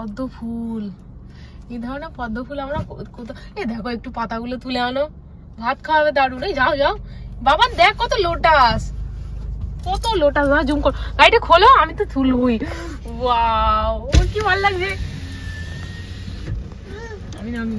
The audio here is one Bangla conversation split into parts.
পদ্ম ফুল, এই ধরনের পদ্ম ফুল আমরা কোথাও, দেখো একটু পাতাগুলো তুলে আনো, ভাত খাওয়াবে দারুন। এই যাও যাও বাবা, দেখ কত লোটাস, কত লোটাস। জুম কর, গাড়িটা খোলো, আমি তো তুলবই। ওয়াও, কি ভালো লাগছে। আমি নামি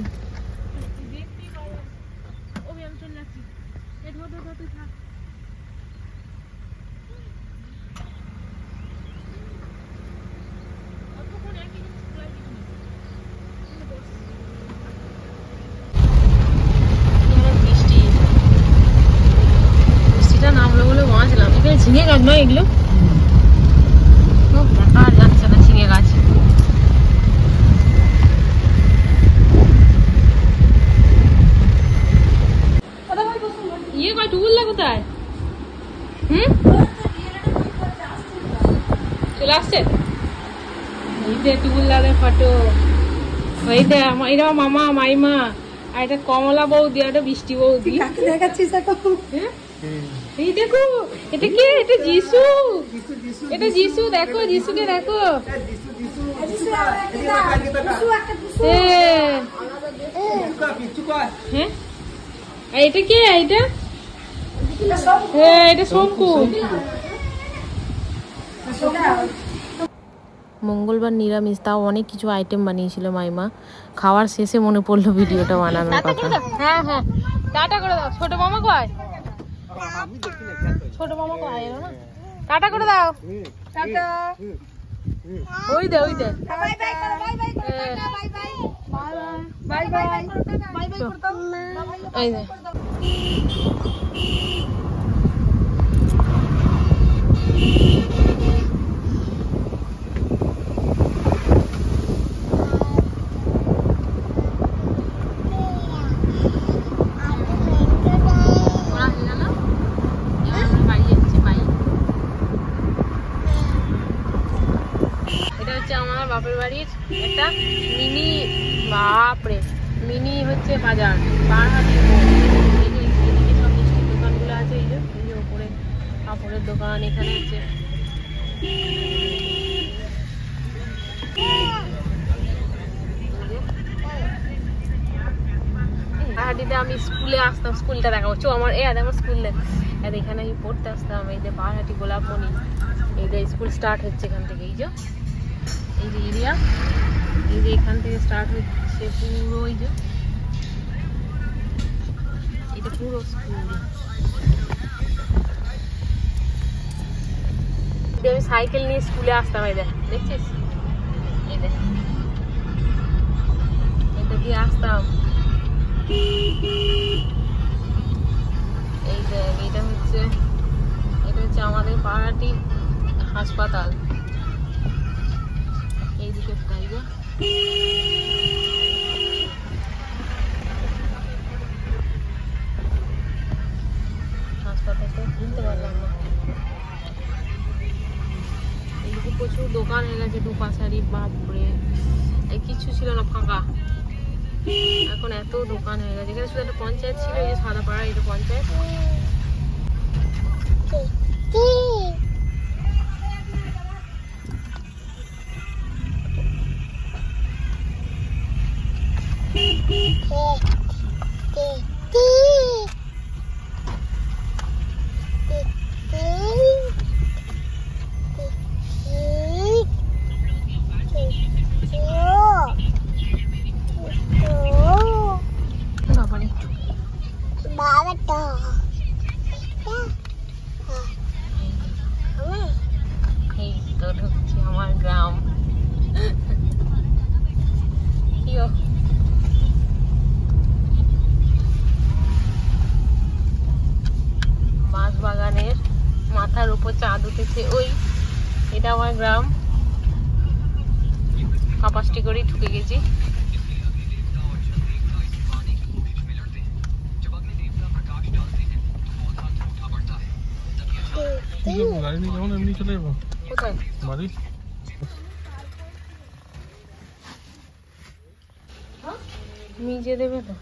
নামলো বলে বাঁচলাম। এখানে ঝিঙে গাছ নয় এগুলো, মোটা যাচ্ছে না ঝিঙে গাছ। ইয়ে কয় টুকুল্লা কোথায়? চলে আসছে। এইটা টুকুল্লাদের ফটো, এইটা এরা মামা মাইমা, আর এটা কমলা বৌদি, আর এটা বৃষ্টি বৌদি। দেখাচ্ছিস এই দেখো, এটা কি? এটা যিশু, এটা যিশু। দেখো যিশুকে দেখো। হ্যাঁ, এটা কে? এটা এটা শঙ্কু। মঙ্গলবার নিরামিষ, তাও অনেক কিছু আইটেম বানিয়েছিল মাইমা। খাওয়ার শেষে মনে পড়লো ভিডিওটা বানানোর কথা। হ্যাঁ হ্যাঁ, টাটা করে দাও। ছোট মামা কয়? ছোট মামা কয়? টাটা করে দাও। টাটা। ওই দে ওই দে। বাই বাই করো, বাই বাই করো, tata bye bye. Bye bye bye bye bye করো। এই দে। বাপের বাড়ির একটা মিনি, বাপরে মিনি হচ্ছে বাজার, পাহাড়ি মোড়। এদিকে সব মিষ্টির দোকানগুলো আছে, এই যে ওপরে কাপড়ের দোকান, এখানে হচ্ছে পাহাড়িতে আমি স্কুলে আসতাম, স্কুলটা দেখাবো। চো আমার আমার স্কুল এখানে আমি পড়তে আসতাম। এই যে পাহাড়ি গোলাপমণি, এই যে স্কুল স্টার্ট হচ্ছে এখান থেকে। এই যে এরিয়া, এই যে এখান থেকে স্টার্ট হচ্ছে পুরো, এই যে এটা পুরো স্কুল। আমি সাইকেল নিয়ে স্কুলে আসতাম। এই দেখ, দেখছিস? এই দেখ, এটা দিয়ে আসতাম। এই দেখ, এটা হচ্ছে আমাদের পাড়াটি হাসপাতাল। এইদিকে হাসপাতালটা কিনতে পারলাম না। এইদিকে প্রচুর দোকান হয়ে গেছে দুপাশারি, বাপরে কিছু ছিল না, ফাঁকা। এখন এত দোকান হয়ে গেছে। এখানে শুধু একটা পঞ্চায়েত ছিল, এই যে সাদাপাড়া, এটা পঞ্চায়েত। এই তো ঢুকছি আমার গ্রাম। বাঁশ বাগানের মাথার উপর চাঁদ উঠেছে। ওই এটা আমার গ্রাম। কাপাসটি করে ঢুকে গেছি। কোথায় নিজে দেবে তো?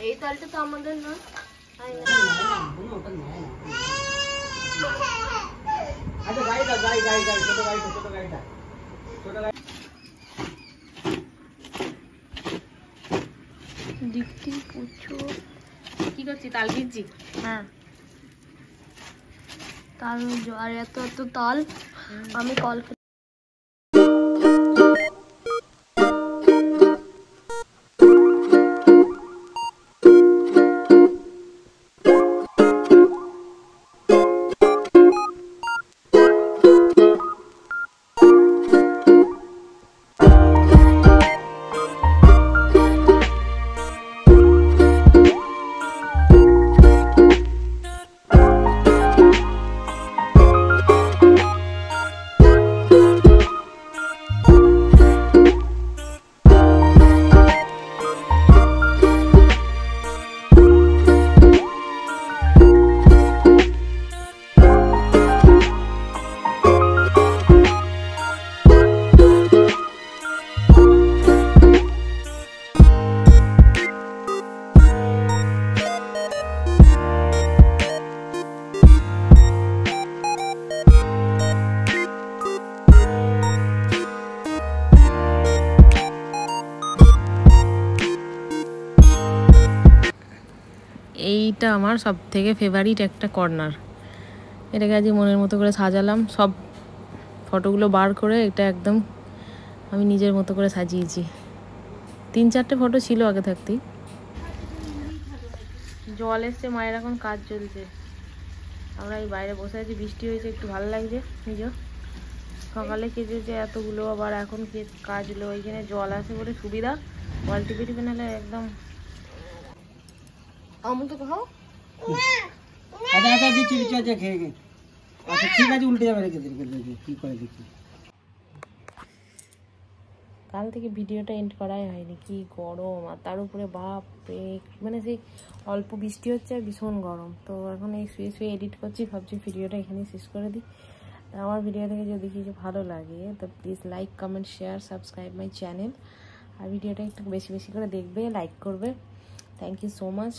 এই তালটা তো আমাদের না। আচ্ছা গাড়ি দাও, গাড়ি ছোট গাড়িটা দেখতে প্রচুর। কি করছি, তাল কিনছি? হ্যাঁ তাল, আর এত এত তাল আমি কল এইটা আমার সব থেকে ফেভারিট একটা কর্নার। এটাকে আজ মনের মতো করে সাজালাম, সব ফটোগুলো বার করে এটা একদম আমি নিজের মতো করে সাজিয়েছি। 3-4টে ফটো ছিল আগে থাকতেই। জল এসছে, মায়ের এখন কাজ চলছে, আমরা এই বাইরে বসে আছি, বৃষ্টি হয়েছে, একটু ভালো লাগছে। নিজেও সকালে কেটেছে এতগুলো, আবার এখন কাজ হলো। ওইখানে জল আসে বলে সুবিধা, বালতি পেটি নাহলে একদম। আমি তো খাও। আচ্ছা দিচ্ছি আচ্ছা খেয়ে গে। আচ্ছা ঠিক আছে, উল্টে যাবে, রেখে দেখি কি করে দেখি। কাল থেকে ভিডিওটা এন্ড করাই হয়নি, কি গরম, আর তার উপরে বাপ রে, মানে সেই অল্প বৃষ্টি হচ্ছে আর ভীষণ গরম। তো এখন এই শুয়ে এডিট করছি, ভাবছি ভিডিওটা এখানেই শেষ করে দিই। আমার ভিডিও থেকে যদি কিছু ভালো লাগে তো please like, comment, share, subscribe my channel. আর ভিডিওটা একটু বেশি বেশি করে দেখবে, লাইক করবে। Thank you so much.